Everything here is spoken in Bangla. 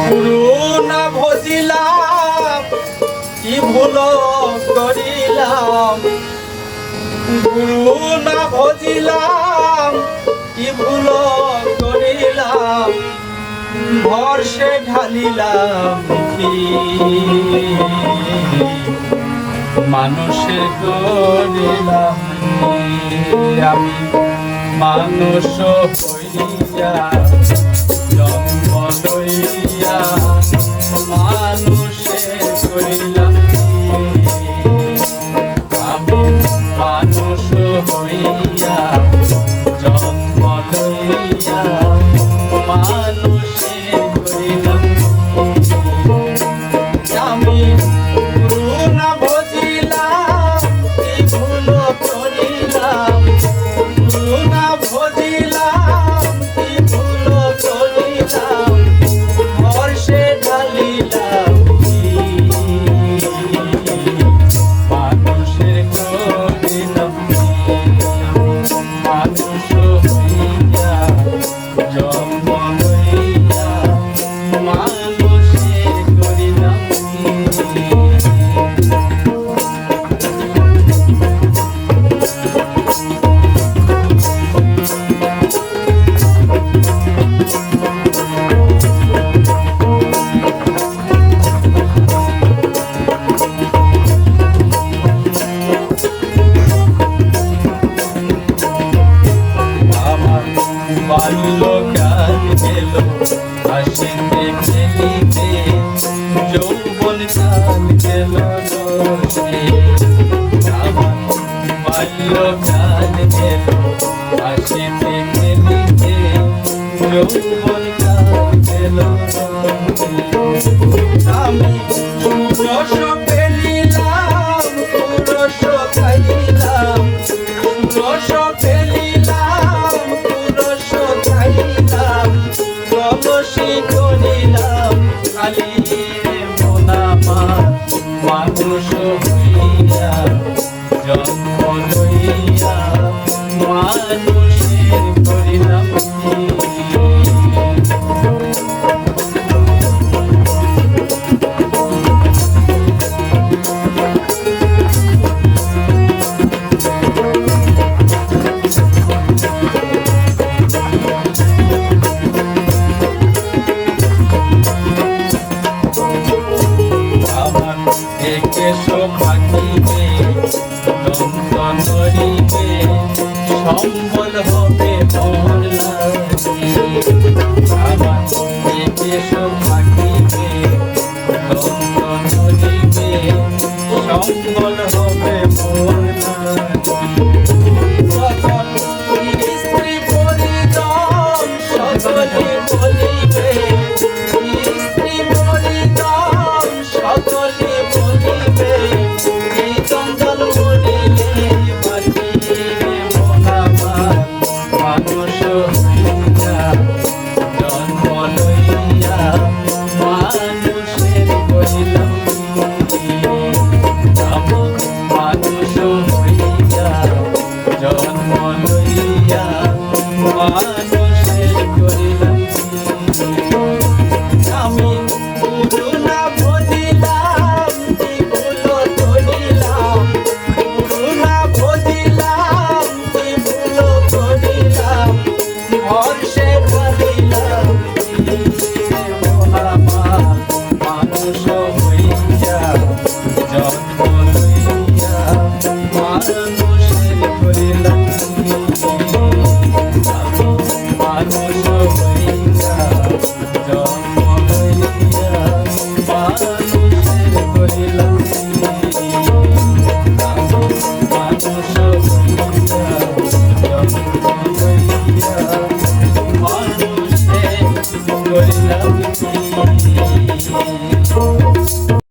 গুরু না ভজিলাম কি ভুল করিলাম, গুরু না ভজিলাম কি ভুল করিলাম, ভরসে ঢালিলাম কি মানুষের করিলাম আমি মানুষ হইয়া জন্ম লইয়া মানুষের করিলাম আমি মানুষ হইয়া জন্ম লইয়া মানুষের করিলাম আমি গুরু না ভজিলাম কি ভুল করিলাম, গুরু না ভজিলাম কি ভুল করিলাম, ভরসে ঢালিলাম কি মানুষের করিলাম মানুষ হইয়া জন্ম লইয়া মানুষের করিলাম। বাল্যকাল গেল হাসিতে খেলিতে, যৌবন কাল গেল রসে আমার, বাল্যকাল গেল হাসিতে খেলিতে, যৌবন কাল গেল আমি সুরস পেলিলাম পুরস খাইলাম, সুরস পেলিলাম পুরস খাইলাম, তপসী করিলাম খালি মন আমার মানুষ হইয়া জন্ম লইয়া মানুষের করিলাম একে সৌভাগিবে দন্ত নড়িবে, সম্বল হবে মোর লাগি আমার, একে সৌভাগিবে দন্ত নড়িবে, সম্বল হবে মোর লাগি স্ত্রী পরিজন সকলে বলিবে, স্ত্রী পরিজন সকলে বলিবে, এই জঞ্জাল মরিলে বাঁচিবে মন আমার মানুষ হইয়া জন্ম লইয়া মানুষের করিলাম আমি মানুষ হইয়া জন্ম লইয়া মানুষের করিলাম আমি গুরু না ভজিলাম কি ভুল করিলাম, গুরু না ভজিলাম কি ভুল করিলাম, ভরসে ঢালিলাম মন আমার মানুষ হইয়া জন্ম লইয়া মানুষের করিলাম।